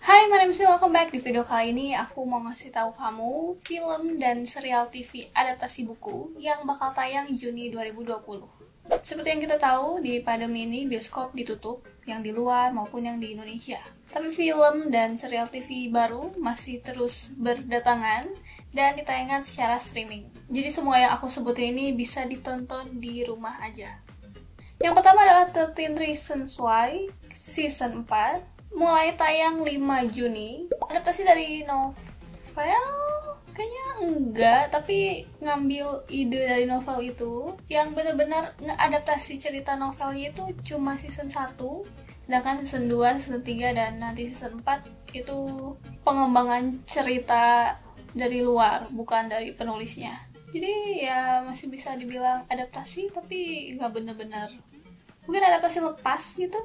Hai, my name is Will. Welcome back. Di video kali ini aku mau ngasih tahu kamu film dan serial TV adaptasi buku yang bakal tayang Juni 2020. Seperti yang kita tahu, di pandemi ini bioskop ditutup, yang di luar maupun yang di Indonesia. Tapi film dan serial TV baru masih terus berdatangan dan ditayangkan secara streaming. Jadi semua yang aku sebutin ini bisa ditonton di rumah aja. Yang pertama adalah 13 Reasons Why Season 4. Mulai tayang 5 Juni. Adaptasi dari novel? Kayaknya enggak, tapi ngambil ide dari novel itu. Yang benar-benar ngeadaptasi cerita novelnya itu cuma season 1. Sedangkan season 2, season 3, dan nanti season 4 itu pengembangan cerita dari luar, bukan dari penulisnya. Jadi ya masih bisa dibilang adaptasi, tapi nggak bener-bener. Mungkin adaptasi lepas gitu.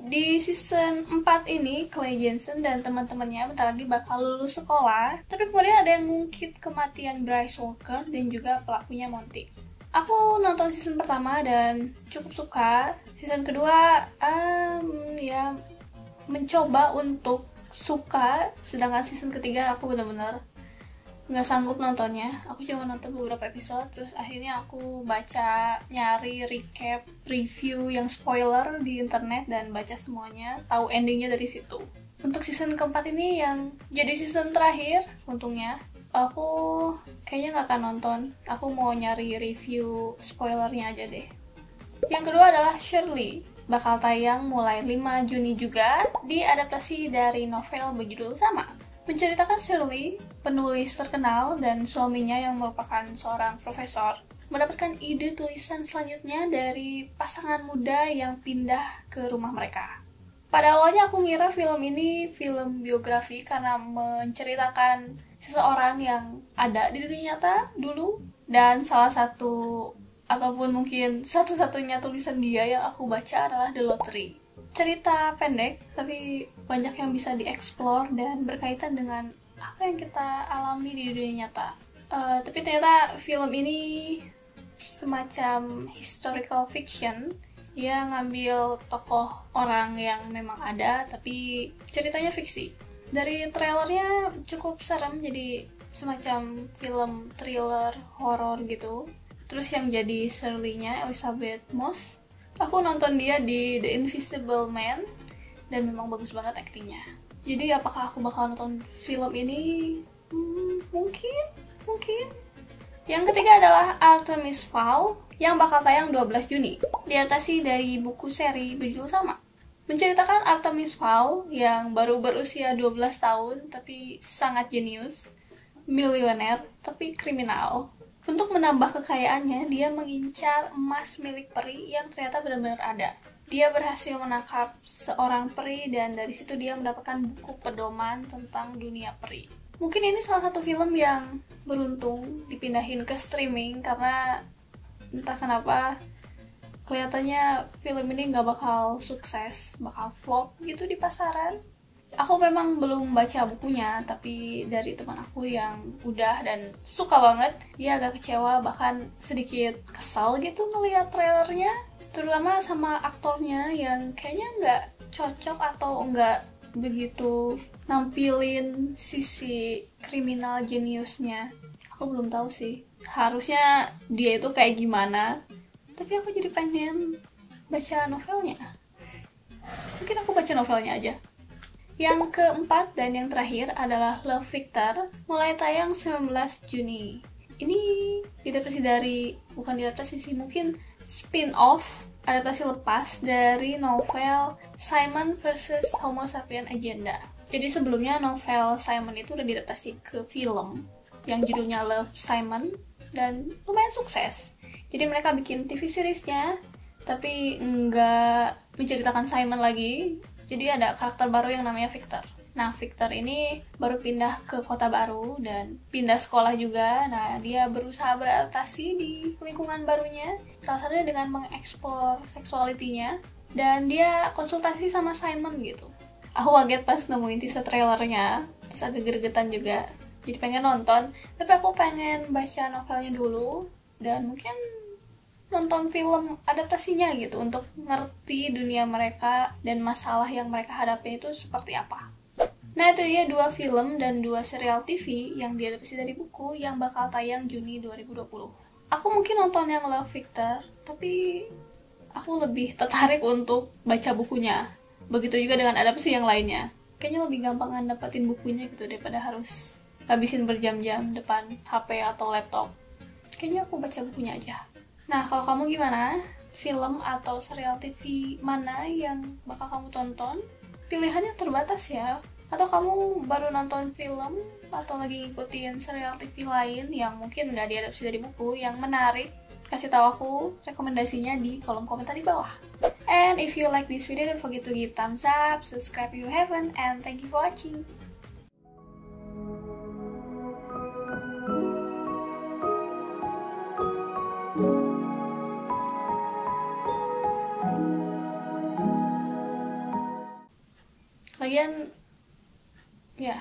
Di season 4 ini, Clay Jensen dan teman-temannya bentar lagi bakal lulus sekolah, tapi kemudian ada yang ngungkit kematian Bryce Walker dan juga pelakunya Monty. Aku nonton season pertama dan cukup suka. Season kedua, ya mencoba untuk suka, sedangkan season ketiga aku benar-benar nggak sanggup nontonnya. Aku cuma nonton beberapa episode, terus akhirnya aku baca, nyari recap, review yang spoiler di internet dan baca semuanya, tahu endingnya dari situ. Untuk season keempat ini yang jadi season terakhir, untungnya aku kayaknya nggak akan nonton. Aku mau nyari review spoilernya aja deh. Yang kedua adalah Shirley. Bakal tayang mulai 5 Juni juga, diadaptasi dari novel berjudul sama. Menceritakan Shirley, penulis terkenal dan suaminya yang merupakan seorang profesor, mendapatkan ide tulisan selanjutnya dari pasangan muda yang pindah ke rumah mereka. Pada awalnya aku ngira film ini film biografi karena menceritakan seseorang yang ada di dunia nyata dulu, dan salah satu ataupun mungkin satu-satunya tulisan dia yang aku baca adalah The Lottery. Cerita pendek, tapi banyak yang bisa dieksplor dan berkaitan dengan apa yang kita alami di dunia nyata. Tapi ternyata film ini semacam historical fiction. Dia ngambil tokoh orang yang memang ada, tapi ceritanya fiksi. Dari trailernya cukup serem, jadi semacam film thriller horor gitu. Terus yang jadi Shirley-nya Elizabeth Moss. Aku nonton dia di The Invisible Man dan memang bagus banget aktingnya. Jadi apakah aku bakal nonton film ini? Mungkin. Yang ketiga adalah Artemis Fowl yang bakal tayang 12 Juni. Diadaptasi dari buku seri berjudul sama. Menceritakan Artemis Fowl yang baru berusia 12 tahun tapi sangat jenius, milioner tapi kriminal. Untuk menambah kekayaannya, dia mengincar emas milik peri yang ternyata benar-benar ada. Dia berhasil menangkap seorang peri dan dari situ dia mendapatkan buku pedoman tentang dunia peri. Mungkin ini salah satu film yang beruntung dipindahin ke streaming karena entah kenapa kelihatannya film ini nggak bakal sukses, bakal flop gitu di pasaran. Aku memang belum baca bukunya, tapi dari teman aku yang udah dan suka banget, dia agak kecewa, bahkan sedikit kesal gitu ngeliat trailernya, terutama sama aktornya yang kayaknya nggak cocok atau nggak begitu nampilin sisi kriminal jeniusnya. Aku belum tahu sih, harusnya dia itu kayak gimana, tapi aku jadi pengen baca novelnya. Mungkin aku baca novelnya aja. Yang keempat dan yang terakhir adalah Love Victor, mulai tayang 19 Juni. Ini bukan diadaptasi sih, mungkin spin-off, adaptasi lepas dari novel Simon vs. Homo Sapien Agenda. Jadi sebelumnya novel Simon itu udah diadaptasi ke film yang judulnya Love Simon dan lumayan sukses. Jadi mereka bikin TV seriesnya, tapi nggak menceritakan Simon lagi. Jadi ada karakter baru yang namanya Victor. Nah, Victor ini baru pindah ke kota baru dan pindah sekolah juga. Nah, dia berusaha beradaptasi di lingkungan barunya. Salah satunya dengan mengeksplor seksualitinya. Dan dia konsultasi sama Simon gitu. Aku kaget pas nemuin teaser trailernya. Terus agak gregetan juga. Jadi pengen nonton. Tapi aku pengen baca novelnya dulu. Dan mungkin nonton film adaptasinya gitu untuk ngerti dunia mereka dan masalah yang mereka hadapi itu seperti apa. Nah, itu dia 2 film dan 2 serial TV yang diadaptasi dari buku yang bakal tayang Juni 2020. Aku mungkin nonton yang Love Victor, tapi aku lebih tertarik untuk baca bukunya. Begitu juga dengan adaptasi yang lainnya. Kayaknya lebih gampang dapetin bukunya gitu daripada harus habisin berjam-jam depan HP atau laptop. Kayaknya aku baca bukunya aja. Nah, kalau kamu gimana? Film atau serial TV mana yang bakal kamu tonton? Pilihannya terbatas ya. Atau kamu baru nonton film atau lagi ngikutin serial TV lain yang mungkin nggak diadaptasi dari buku yang menarik? Kasih tahu aku rekomendasinya di kolom komentar di bawah. And if you like this video, don't forget to give thumbs up, subscribe if you haven't, and thank you for watching. Lagian, ya,